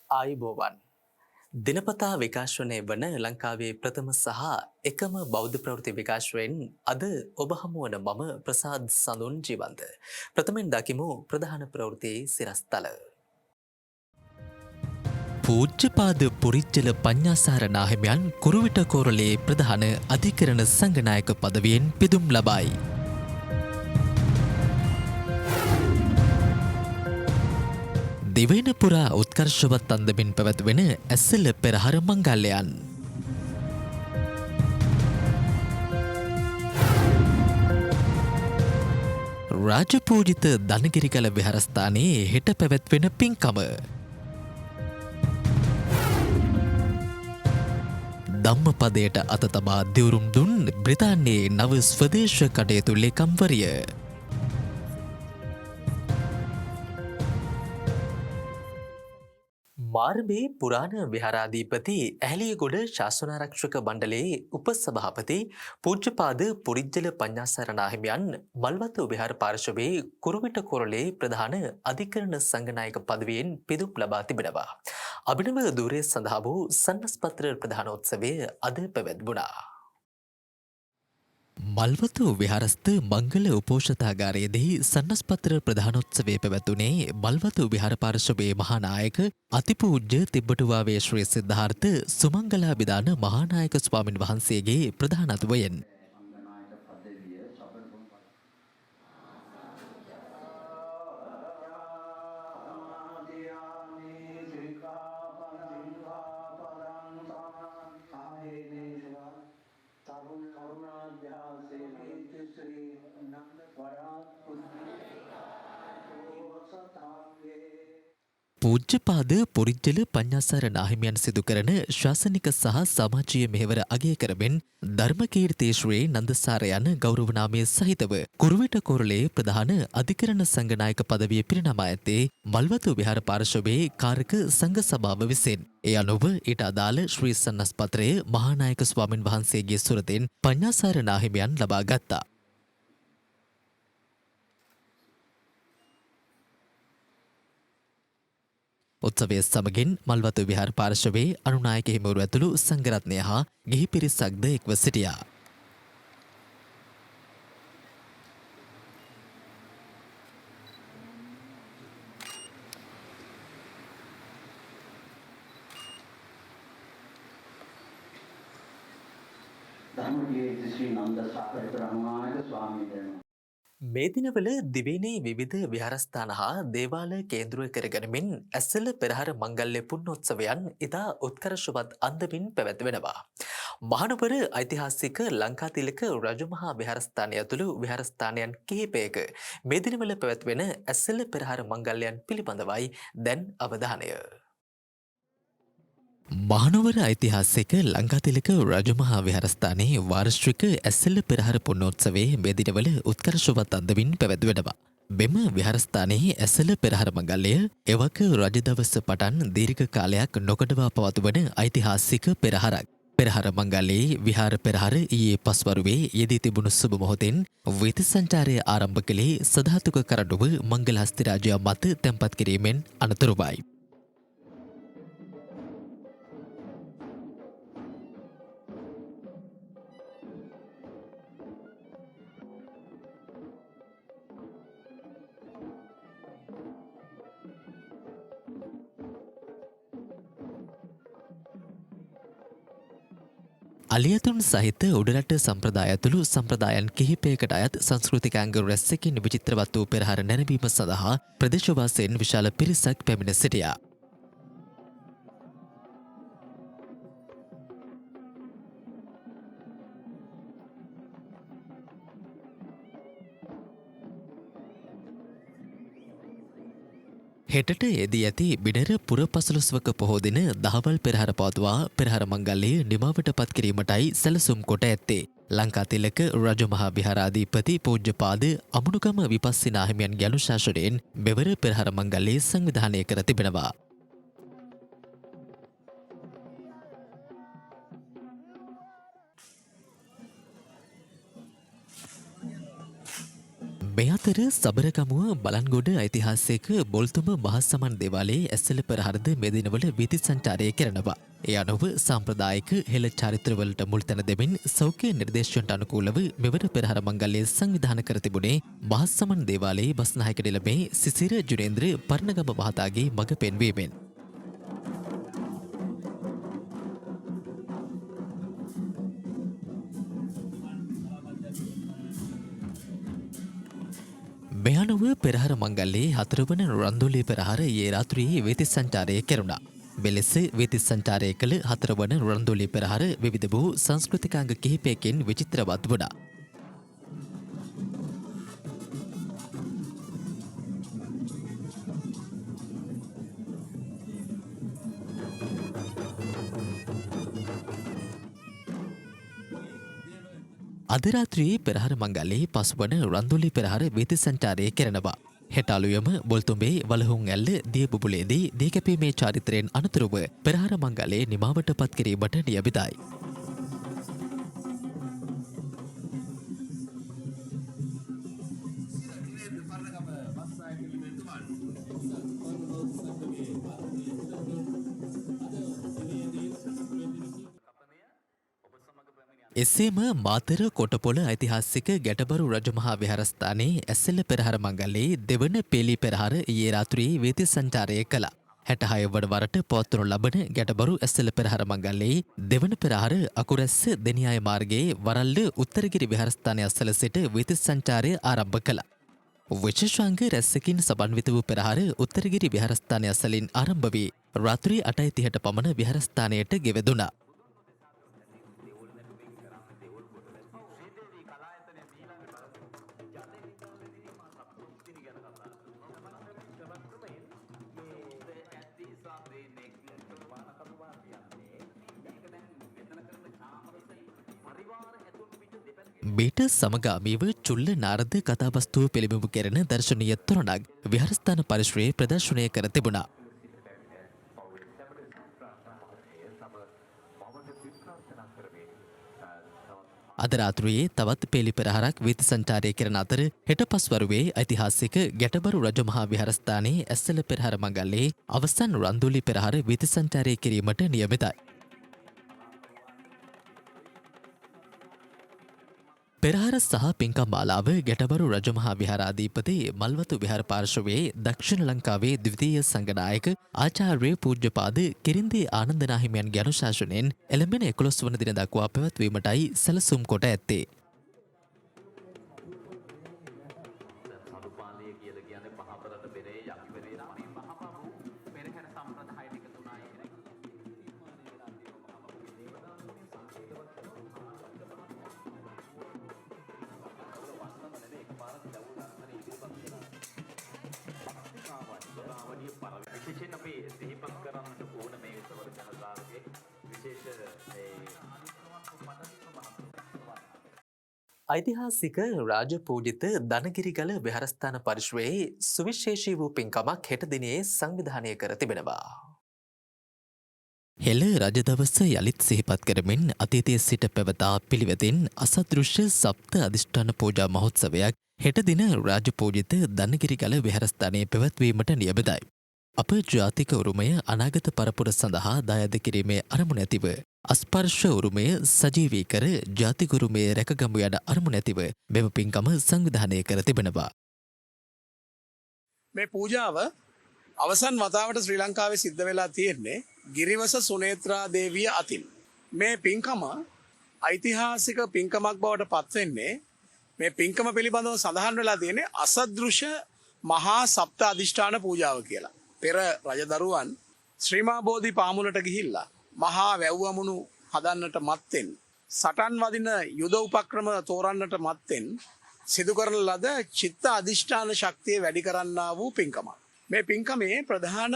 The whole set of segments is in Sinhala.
ආයුබෝවන් දිනපතා විකාශනය වන ලංකාවේ ප්‍රථම සහ එකම බෞද්ධ ප්‍රවෘත්ති විකාශයෙන් අද ඔබ හමුවන මම ප්‍රසාද් සඳුන් ජීවන්ත. ප්‍රථමෙන් දකිමු ප්‍රධාන ප්‍රවෘත්තියේ සිරස්තල. පූජ්‍යපාද පුරිච්චල පඤ්ඤාසාර නාහිමියන් කුරුවිට කෝරළේ ප්‍රධාන අධිකරණ සංඝනායක පදවියෙන් පිදුම් ලබයි. දිවයින පුරා උත්කර්ෂවත් අන්දමින් පැවැත්වෙන ඇස්සල පෙරහර මංගල්‍යයන්. රාජපූජිත දනගිරිකල විහාරස්ථානයේ හෙට පැවැත්වෙන පින්කම. ධම්මපදයට අත තබා දිවුරුම් දුන් බ්‍රිතාන්‍යයේ නව ස්වදේශ කටයුතු ලේකම්වරිය. මාර්බේ පුරාණ විහාරාධිපති ඇහැලියගොඩ ශාසනාරක්ෂක මණ්ඩලයේ උපසභාපති පූජ්‍යපාද පුරිච්චල පඤ්ඤාසාර නාහිමියන් මල්වතු විහාර පාර්ශවයේ කුරුවිට කොරළේ ප්‍රධාන අධිකරණ සංඝනායක පදවියෙන් පිදුම් ලබා තිබෙනවා. අභිනව ධූරය සඳහා වූ සන්නස්පත්‍ර ප්‍රධානෝත්සවය අද පැවැත්වුණා. මල්වතු විහාරස්ථ මංගල උපෝෂථාගාරයේදී සන්නස්පත්‍ර ප්‍රධානෝත්සවය පැවැතුනේ මල්වතු විහාර පාර්ශවයේ මහානායක අතිපූජ්‍ය තිබ්බටුවාවේ ශ්‍රී සිද්ධාර්ථ සුමංගලාභිදාන මහානායක ස්වාමින් වහන්සේගේ ප්‍රධානත්වයෙන්. පූජ්‍යපාද පුරිච්චල පඤ්ඤාසාර නාහිමියන් සිදු කරන ශාසනික සහ සමාජීය මෙහෙවර අගය කරමින් ධර්මකීර්ති ශ්‍රී නන්දසාර යන ගෞරව නාමය සහිතව කුරුවිට කොරළේ ප්‍රධාන අධිකරණ සංඝනායක පදවිය පිරිනමා ඇත්තේ මල්වතු විහාර පාර්ශවයේ කාරක සංඝ සභාව විසින්. ඒ අනුව ඊට අදාළ ශ්‍රී සන්නස්පත්‍රය මහානායක ස්වාමින් වහන්සේගේ සුරතෙන් පඤ්ඤාසාර නාහිමියන් ලබා ගත්තා. උත්සවය සමගින් මල්වතු විහාර පාර්ශවයේ අනුනායක හිමිවරු ඇතුළු සංඝරත්නය හා ගිහි පිරිසක්ද එක්ව සිටියා. ධම්මකීර්ති ශ්‍රී නන්දසාර ප්‍රාණනායක ස්වාමීන් වහන්සේ මේ දිනවල දිවයිනේ විවිධ විහාරස්ථාන හා දේවාල කේන්ද්‍ර කරගනිමින් ඇස්සල පෙරහර මංගල්‍ය පුණ්‍යෝත්සවයන් ඉතා උත්කර්ෂවත් අන්දමින් පැවැත්වෙනවා. මහනුවර ඓතිහාසික ලංකාතිලක රජමහා විහාරස්ථානය ඇතුළු විහාරස්ථානයන් කිහිපයක මේ දිනවල පැවැත්වෙන ඇස්සල පෙරහර මංගල්‍යයන් පිළිබඳවයි දැන් අවධානය. මහනුවර ඓතිහාසික ලංකාතිලක රජමහා විහාරස්ථානයේ වාර්ෂික ඇස්සල පෙරහර පුණ්‍යෝත්සවයේ මේ දිනවල උත්කර්ෂවත් අන්දමින් පැවැත්වෙනවා. මෙම විහාරස්ථානයේ ඇස්සල පෙරහර මංගල්‍යය එවක රජදවස පටන් දීර්ඝ කාලයක් නොකඩවා පවත්වන ඓතිහාසික පෙරහරක්. පෙරහර මංගල්‍යයේ විහාර පෙරහර ඊයේ පස්වරුවේ යෙදී තිබුණු සුබ මොහොතෙන් වීථි සංචාරය ආරම්භ කළේ සධාතුක කරඬුව මංගල හස්තිරාජයා මත තැන්පත් කිරීමෙන් අනතුරුවයි. අලියතුන් සහිත උඩරට සම්ප්‍රදාය ඇතුළු සම්ප්‍රදායන් කිහිපයකට අයත් සංස්කෘතිකාංග රැස්සකින් විචිත්‍රවත් වූ පෙරහර නැරඹීම සඳහා ප්‍රදේශවාසීන් විශාල පිරිසක් පැමිණ සිටියා. හෙටට යෙදී ඇති බිනර පුර පසළොස්වක පොහෝ දින දහවල් පෙරහර පවත්වා පෙරහර මංගල්‍යය නිමාවට පත් කිරීමටයි සැලසුම් කොට ඇත්තේ. ලංකාතිලක රජමහා විහාරාධිපති පූජ්‍යපාද අමුණුගම විපස්සී නාහිමියන්ගේ අනුශාසනයෙන් මෙවර පෙරහර මංගල්‍යය සංවිධානය කර තිබෙනවා. මේ අතර සබරගමුව බලන්ගොඩ ඓතිහාසික බොල්තුම මහසමන් දේවාලයේ ඇස්සල පෙරහරද මේ දිනවල වීථි සංචාරය කරනවා. ඒ අනුව සාම්ප්‍රදායික හෙළ චරිත්‍රවලට මුල් තැන දෙමින් සෞඛ්‍ය නිර්දේශයන්ට අනුකූලව මෙවර පෙරහර මංගල්‍යය සංවිධානය කර තිබුණේ මහසමන් දේවාලයේ බස්නායක නිලමේ සිසිර ජුනේන්ද්‍ර පර්ණගම මහතාගේ මඟ පෙන්වීමෙන්. මේ අනුව පෙරහර මංගල්‍යයේ හතරවන රන්දොලේ පෙරහර ඊයේ රාත්‍රියේ වීථි සංචාරය කෙරුණා. මෙලෙස වීථි සංචාරය කළ හතරවන රන්දොලේ පෙරහර විවිධ වූ සංස්කෘතිකාංග කිහිපයකින් විචිත්‍රවත් වුණා. අද රාත්‍රියේ පෙරහර මංගල්‍යයේ පසුවන රන්දොලේ පෙරහර වීථි සංචාරය කරනවා. හෙට අලුයම බොල්තුඹේ වලහුන් ඇල්ල දිය බුබුලේදී දී කැපීමේ චාරිත්‍රයෙන් අනතුරුව පෙරහර මංගල්‍යයේ නිමාවට පත් කිරීමට නියමිතයි. එසේම මාතර කොටපොළ ඓතිහාසික ගැටබරු රජමහා විහාරස්ථානයේ ඇස්සල පෙරහර මංගල්‍යයේ දෙවන පේලි පෙරහර ඊයේ රාත්‍රියේ වීථි සංචාරය කළා. 66 වන වරට පවත්වනු ලබන ගැටබරු ඇස්සල පෙරහර මංගල්‍යයේ දෙවන පෙරහර අකුරැස්ස දෙනියාය මාර්ගයේ වරල්ල උත්තරගිරි විහාරස්ථානය අසල සිට වීථි සංචාරය ආරම්භ කළා. විශේෂාංග රැස්සකින් සමන්විත වූ පෙරහර උත්තරගිරි විහාරස්ථානය අසලින් ආරම්භ වී රාත්‍රී 8:30ට පමණ විහාරස්ථානයට ගෙවෙදුණා. මීට සමගාමීව චුල්ල නාරද කතාවස්තුව පිළිබිඹු කෙරෙන දර්ශනීය තොරණක් විහාරස්ථාන පරිශ්‍රයේ ප්‍රදර්ශනය කර තිබුණා. අද රාත්‍රියේ තවත් පේලි පෙරහරක් වීථි සංචාරය කරන අතර හෙට පස්වරුවේ ඓතිහාසික ගැටබරු රජමහා විහාරස්ථානයේ ඇස්සල පෙරහර මංගල්‍යයේ අවසන් රන්දුලි පෙරහර වීථි සංචාරය කිරීමට නියමිතයි. පෙරහර සහ පින්කම් මාලාව ගැටබරු රජමහා විහාරාධිපති මල්වතු විහාර පාර්ශවයේ දක්ෂිණ ලංකාවේ ද්විතීය සංඝනායක ආචාර්ය පූජ්‍යපාද කිරින්දී ආනන්ද නාහිමියන්ගේ අනුශාසනයෙන් එළඹෙන 11 වන දින දක්වා පැවැත්වීමටයි සැලසුම් කොට ඇත්තේ. ඓතිහාසික රාජපූජිත දනගිරිගල විහාරස්ථාන පරිශ්‍රයේ සුවිශේෂී වූ පින්කමක් හෙට දිනේ සංවිධානය කර තිබෙනවා. හෙළ රජ දවස යළිත් සිහිපත් කරමින් අතීතයේ සිට පැවතා පිළිවෙතින් අසදෘශ්‍ය සප්ත අධිෂ්ඨාන පූජා මහෝත්සවයක් හෙට දින රාජපූජිත දනගිරිගල විහාරස්ථානයේ පැවැත්වීමට නියමිතයි. අප ජාතික උරුමය අනාගත පරපුර සඳහා දායාද කිරීමේ අරමුණ ඇතිව අස්පර්ශ උරුමය සජීවී කර ජාතික උරුමය රැකගමු යන අරමුණ ඇතිව මෙම පින්කම සංවිධානය කර තිබෙනවා. මේ පූජාව අවසන් වතාවට ශ්‍රී ලංකාවේ සිද්ධ වෙලා තියෙන්නේ ගිරිවස සුනේත්‍රා දේවිය අතින්. මේ පින්කම ඓතිහාසික පින්කමක් බවට පත්වෙන්නේ මේ පින්කම පිළිබඳව සඳහන් වෙලා තියෙන්නේ අසදෘශ්‍ය මහා සප්ත අධිෂ්ඨාන පූජාව කියලා. පෙර රජදරුවන් ශ්‍රීමා බෝධි පාමුලට ගිහිල්ලා මහා වැව්වමුණු හදන්නට මත්තෙන් සටන් වදින යුද උපක්‍රම තෝරන්නට මත්තෙන් සිදු කරන ලද චිත්ත අධිෂ්ඨාන ශක්තිය වැඩි කරන්නා වූ පින්කමක්. මේ පින්කමේ ප්‍රධාන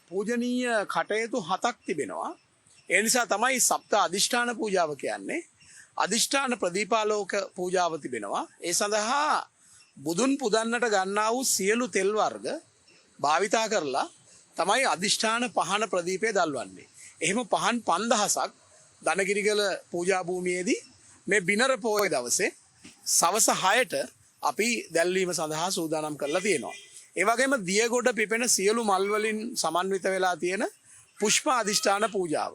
පූජනීය කටයුතු 7ක් තිබෙනවා. ඒ නිසා තමයි සප්ත අධිෂ්ඨාන පූජාව කියන්නේ. අධිෂ්ඨාන ප්‍රදීපාලෝක පූජාව තිබෙනවා. ඒ සඳහා බුදුන් පුදන්නට ගන්නා වූ සියලු තෙල් වර්ග භාවිතා කරලා තමයි අධිෂ්ඨාන පහන ප්‍රදීපය දල්වන්නේ. එහෙම පහන් 5000ක් දනගිරිගල පූජා භූමියේදී මේ බිනර පොහොය දවසේ සවස 6ට අපි දැල්වීම සඳහා සූදානම් කරලා තියෙනවා. ඒ වගේම දියගොඩ පිපෙන සියලු මල් වලින් සමන්විත වෙලා තියෙන පුෂ්ප අධිෂ්ඨාන පූජාව.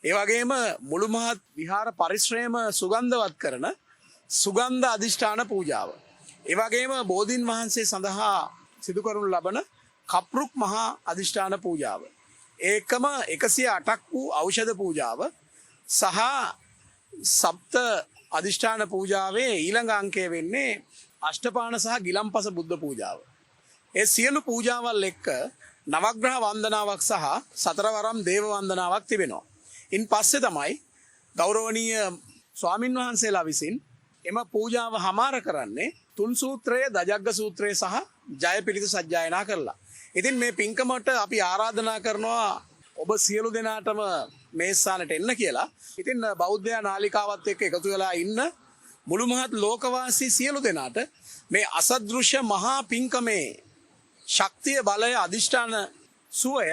ඒ වගේම මුළු මහත් විහාර පරිශ්‍රයම සුගන්ධවත් කරන සුගන්ධ අධිෂ්ඨාන පූජාව. ඒ වගේම බෝධීන් වහන්සේ සඳහා සිදු කරනු ලබන කප්රුක් මහා අධිෂ්ඨාන පූජාව. ඒකම 108ක් වූ ඖෂධ පූජාව සහ සප්ත අධිෂ්ඨාන පූජාවේ ඊළඟ අංකය වෙන්නේ අෂ්ටපාණ සහ ගිලම්පස බුද්ධ පූජාව. ඒ සියලු පූජාවල් එක්ක නවග්‍රහ වන්දනාවක් සහ සතරවරම් දේව වන්දනාවක් තිබෙනවා. ඉන් පස්සේ තමයි ගෞරවනීය ස්වාමින් වහන්සේලා විසින් එම පූජාව හමාර කරන්නේ තුන් සූත්‍රයේ දජග්ග සූත්‍රයේ සහ ජයපිරිත සජ්ජායනා කරලා. ඉතින් මේ පින්කමට අපි ආරාධනා කරනවා ඔබ සියලු දෙනාටම මේ ස්ථානට එන්න කියලා. ඉතින් බෞද්ධ නාලිකාවත් එක්ක එකතු වෙලා ඉන්න මුළු මහත් ලෝකවාසී සියලු දෙනාට මේ අසදෘශ්‍ය මහා පින්කමේ ශක්තිය බලය අධිෂ්ඨාන සුවය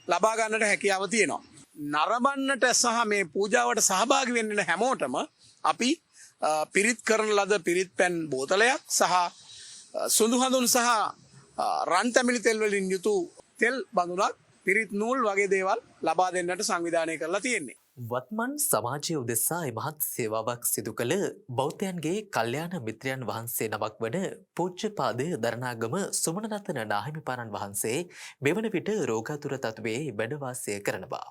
ලබා ගන්නට හැකියාව තියෙනවා. නරඹන්නට සහ මේ පූජාවට සහභාගී වෙන්න හැමෝටම අපි පිරිත් කරන ලද පිරිත් පැන් බෝතලයක් සහ සුදු හඳුන් සහ රන් තැමිලි තෙල් වලින් යුතු තෙල් බඳුනක් පිරිත් නූල් වගේ දේවල් ලබා දෙන්නට සංවිධානය කරලා තියෙන්නේ. වත්මන් සමාජය උදෙසා මහත් සේවාවක් සිදු කළ බෞද්ධයන්ගේ කල්යාණ මිත්‍රයන් වහන්සේ නමක් වන පූජ්‍යපාද දරණාගම සුමනරතන නාහිමිපාණන් වහන්සේ මෙවන විට රෝගාතුර තත්ත්වයේ වැඩ වාසය කරනවා.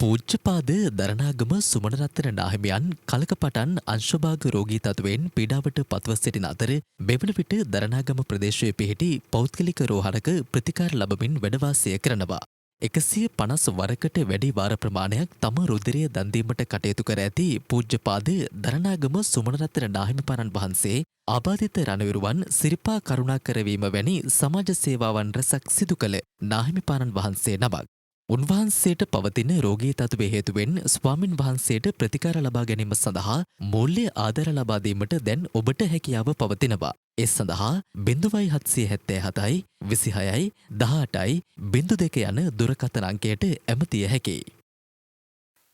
පූජ්‍යපාද දරණාගම සුමනරත්න නාහිමියන් කලකපටන් අංශභාග රෝගී තත්ත්වයෙන් පීඩාවට පත්ව සිටින අතර මෙවන විට දරණාගම ප්‍රදේශයේ පිහිටි පෞද්ගලික රෝහලක ප්‍රතිකාර ලබමින් වැඩ වාසය කරනවා. 150 වරකට වැඩි වාර ප්‍රමාණයක් තම රුධිරය දන් දීමට කටයුතු කර ඇති පූජ්‍යපාද දරණාගම සුමනරත්න නාහිමිපාණන් වහන්සේ ආබාධිත රණවිරුවන් සිරිපා කරුණා කරවීම වැනි සමාජ සේවාවන් රැසක් සිදු කළ නාහිමිපාණන් වහන්සේ නමක්. උන්වහන්සේට පවතින රෝගී තත්ත්වය හේතුවෙන් ස්වාමින් වහන්සේට ප්‍රතිකාර ලබා ගැනීම සඳහා මූල්‍ය ආධාර ලබා දීමට දැන් ඔබට හැකියාව පවතිනවා. ඒ සඳහා 0777යි 26යි 18යි 02 යන දුරකථන අංකයට ඇමතිය හැකියි.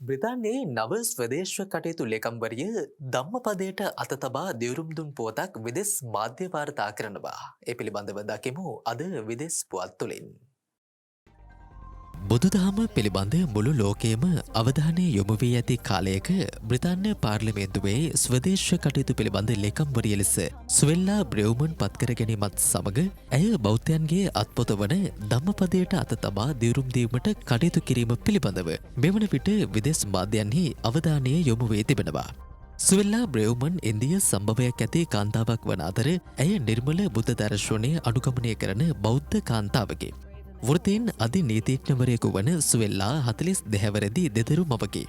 බ්‍රිතාන්‍යයේ නව ස්වදේශ කටයුතු ලේකම්වරිය ධම්මපදයට අත තබා දියුරුම් දුන් පුවතක් විදෙස් මාධ්‍ය වාර්තා කරනවා. ඒ පිළිබඳව දකිමු අද විදෙස් පුවත් තුළින්. බුදුදහම පිළිබඳ මුළු ලෝකයේම අවධානය යොමු වී ඇති කාලයක බ්‍රිතාන්‍ය පාර්ලිමේන්තුවේ ස්වදේශ කටයුතු පිළිබඳ ලේකම්වරිය ලෙස සුවෙල්ලා බ්‍රෙව්මන් පත්කර ගැනීමත් සමග ඇය බෞද්ධයන්ගේ අත්පොත වන ධම්මපදයට අත තබා දියුරුම් දීමට කටයුතු කිරීම පිළිබඳව මෙවන විට විදෙස් මාධ්‍යයන්හි අවධානය යොමු වී තිබෙනවා. සුවෙල්ලා බ්‍රෙව්මන් ඉන්දිය සම්භවයක් ඇති කාන්තාවක් වන අතර ඇය නිර්මල බුද්ධ දර්ශනය අනුගමනය කරන බෞද්ධ කාන්තාවකි. වෘතීන් අධි නීතිඥවරයෙකු වන සුවෙල්ලා 42 හැවිරිදි දෙදරු මවකි.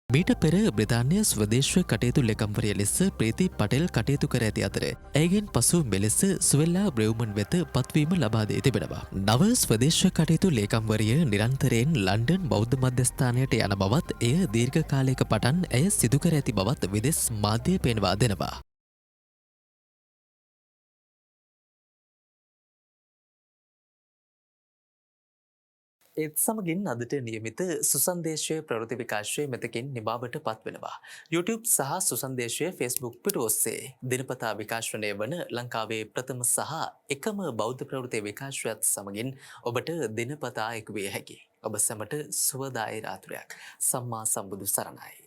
මීට පෙර බ්‍රිතාන්‍ය ස්වදේශ කටයුතු ලේකම්වරිය ලෙස ප්‍රීති පටෙල් කටයුතු කර ඇති අතර ඇයගෙන් පසු මෙලෙස සුවෙල්ලා බ්‍රෙව්මන් වෙත පත්වීම ලබා දී තිබෙනවා. නව ස්වදේශ කටයුතු ලේකම්වරිය නිරන්තරයෙන් ලන්ඩන් බෞද්ධ මධ්‍යස්ථානයට යන බවත් එය දීර්ඝ කාලයක පටන් ඇය සිදු කර ඇති බවත් විදෙස් මාධ්‍ය පෙන්වා දෙනවා. ඒත් සමගින් අදට නියමිත සුසන්දේශය ප්‍රවෘත්ති විකාශය මෙතකින් නිමාවට පත්වෙනවා. YouTube සහ සුසන්දේශය Facebook පිටු ඔස්සේ දිනපතා විකාශනය වන ලංකාවේ ප්‍රථම සහ එකම බෞද්ධ ප්‍රවෘත්ති විකාශයත් සමගින් ඔබට දිනපතා එක් විය හැකි. ඔබ සැමට සුවදායි රාත්‍රියක්. සම්මා සම්බුදු සරණයි.